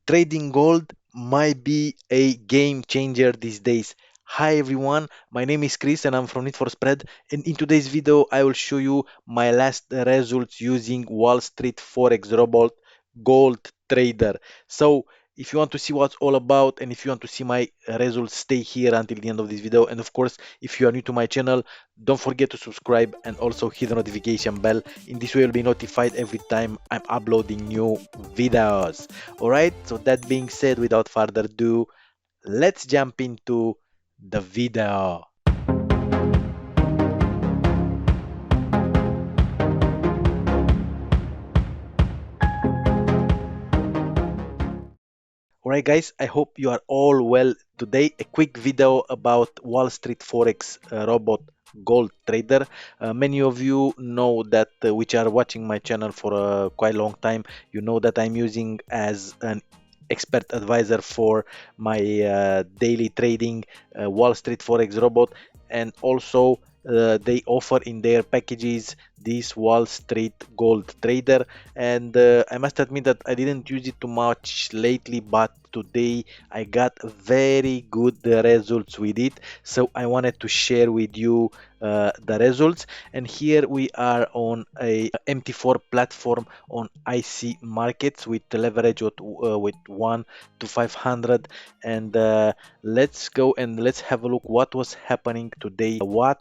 Trading gold might be a game changer these days. Hi everyone, my name is Chris and I'm from Need for Spread, and in today's video I will show you my last results using Wall Street Forex robot Gold Trader. So if you want to see what's all about and if you want to see my results, stay here until the end of this video. And of course, if you are new to my channel, don't forget to subscribe and also hit the notification bell. In this way you'll be notified every time I'm uploading new videos. Alright, so that being said, without further ado, let's jump into the video. Alright guys, I hope you are all well. Today a quick video about Wall Street Forex robot Gold Trader. Many of you know that which are watching my channel for a quite long time, you know that I'm using as an expert advisor for my daily trading Wall Street Forex robot, and also they offer in their packages this Wall Street Gold Trader. And I must admit that I didn't use it too much lately, but today I got very good results with it, so I wanted to share with you the results. And here we are on a MT4 platform on IC markets with the leverage with 1 to 500. And let's go and let's have a look what was happening today, what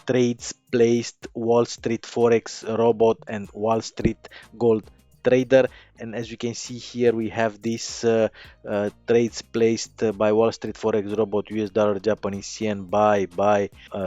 trades placed Wall Street Forex robot and Wall Street Gold Trader. And as you can see here, we have these trades placed by Wall Street Forex robot, US dollar, Japanese yen,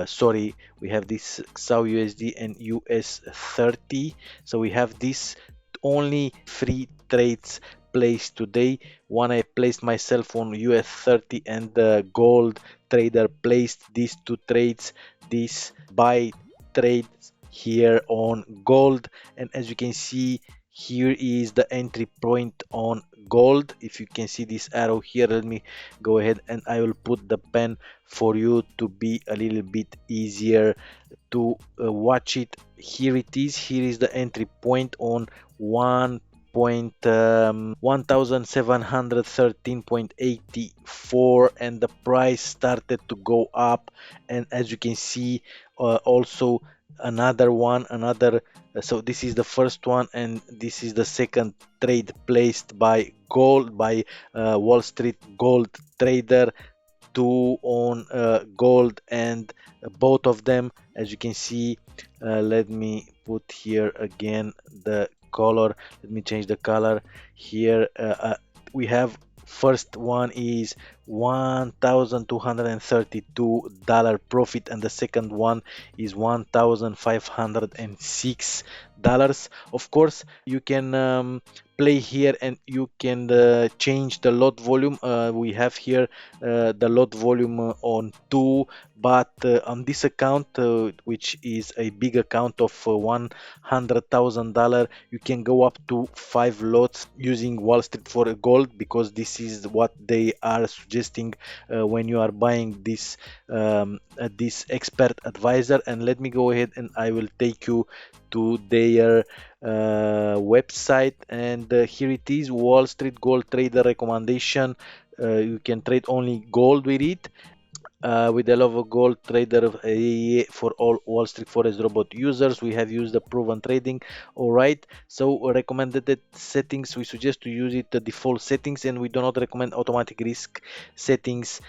sorry, we have this XAU USD and US 30. So we have this only three trades placed today. One I placed myself on US 30, and the Gold Trader placed these two trades, this buy trades here on gold. And as you can see, here is the entry point on gold. If you can see this arrow here, let me go ahead and I will put the pen for you to be a little bit easier to watch it. Here it is. Here is the entry point on 1713.84, and the price started to go up. And as you can see, also another so this is the first one and this is the second trade placed by Wall Street Gold Trader, two on gold, and both of them, as you can see, let me put here again the color, let me change the color here. We have first one is $1,232 profit, and the second one is $1,506. Of course, you can play here and you can change the lot volume. We have here the lot volume on 2, but on this account, which is a big account of $100,000, you can go up to 5 lots using Wall Street for gold, because this is what they are suggesting when you are buying this expert advisor. And let me go ahead and I will take you to their website. And here it is, Wall Street Gold Trader recommendation. You can trade only gold with it. With the love of gold trader for all Wall Street Forex robot users, we have used the proven trading. All right, so recommended settings, we suggest to use it the default settings, and we do not recommend automatic risk settings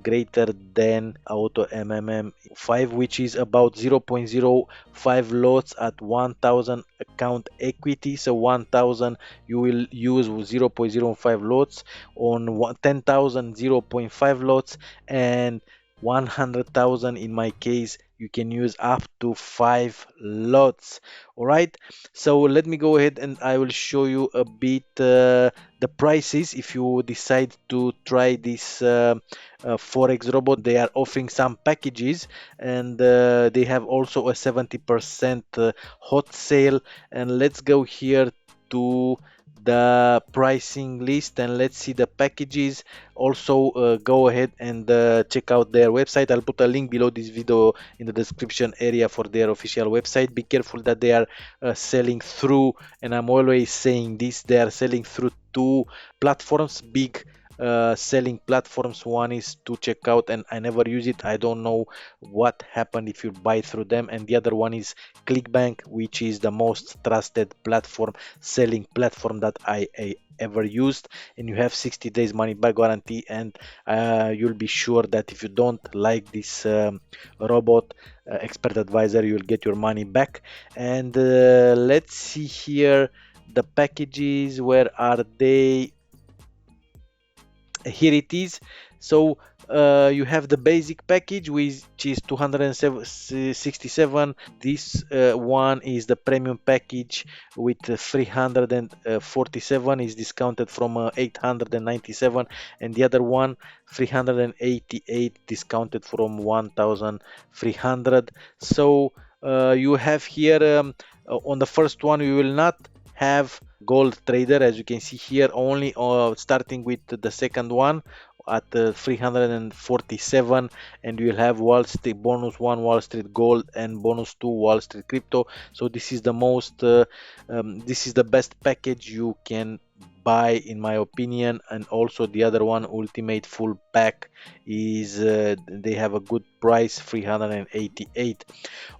greater than auto MMM5, which is about 0.05 lots at 1000 account equity. So 1000 you will use 0.05 lots, on 10,000 0.5 lots, and 100,000 in my case you can use up to 5 lots. All right, so let me go ahead and I will show you a bit the prices. If you decide to try this forex robot, they are offering some packages, and they have also a 70% hot sale. And let's go here to the pricing list and let's see the packages. Also go ahead and check out their website. I'll put a link below this video in the description area for their official website. Be careful that they are selling through, and I'm always saying this, they are selling through two platforms, big selling platforms. One is to check out, and I never use it. I don't know what happened if you buy through them. And the other one is Clickbank, which is the most trusted platform, selling platform that I ever used. And you have 60 days money back guarantee, and you'll be sure that if you don't like this robot expert advisor, you'll get your money back. And let's see here the packages. Where are they? Here it is. So you have the basic package, which is 267. This one is the premium package with 347, is discounted from 897, and the other one 388, discounted from 1300. So you have here on the first one we will not have gold trader, as you can see here, only starting with the second one at 347, and you will have Wall Street bonus 1 Wall Street gold and bonus 2 Wall Street crypto. So this is the most this is the best package you can buy in my opinion. And also the other one, ultimate full pack, is they have a good price, 388.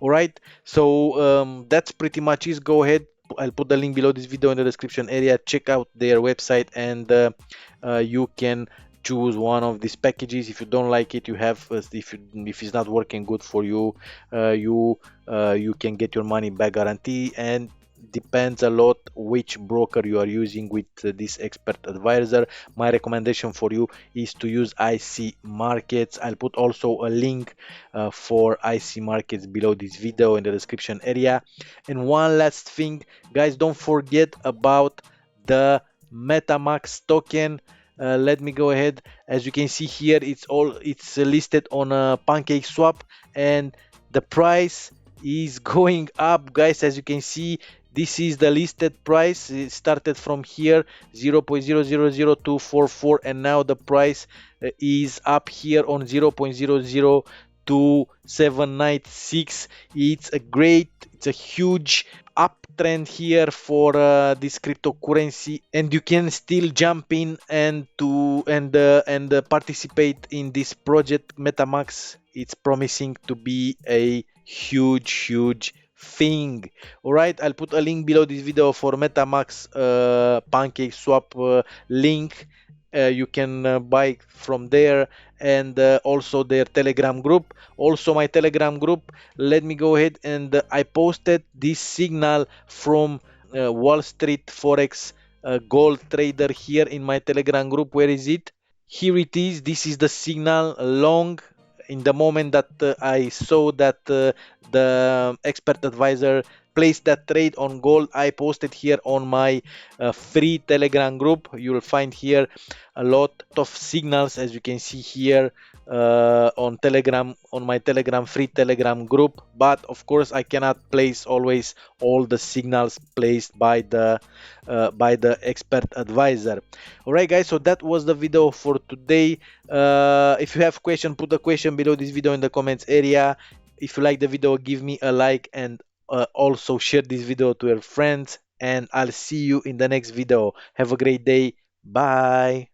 All right, so that's pretty much it. Go ahead, I'll put the link below this video in the description area. Check out their website, and you can choose one of these packages. If you don't like it, you have if it's not working good for you, you can get your money back guarantee. And depends a lot which broker you are using with this expert advisor. My recommendation for you is to use IC Markets. I'll put also a link for IC Markets below this video in the description area. And one last thing, guys, don't forget about the MetaMax token. Let me go ahead. As you can see here, it's listed on a pancake swap, and the price is going up, guys. As you can see, this is the listed price. It started from here 0.000244, and now the price is up here on 0.002796. It's a huge uptrend here for this cryptocurrency, and you can still jump in and participate in this project. MetaMax, it's promising to be a huge thing. All right, I'll put a link below this video for MetaMax pancake swap link. You can buy from there, and also their Telegram group, also my Telegram group. Let me go ahead, and I posted this signal from Wall Street Forex gold trader here in my Telegram group. Where is it? Here it is. This is the signal long. In the moment that I saw that the expert advisor placed that trade on gold, I posted here on my free Telegram group. You will find here a lot of signals, as you can see here on Telegram, on my Telegram free Telegram group. But of course, I cannot place always all the signals placed by the expert advisor. All right, guys, so that was the video for today. If you have question, put a question below this video in the comments area. If you like the video, give me a like, and also share this video to your friends, and I'll see you in the next video. Have a great day. Bye.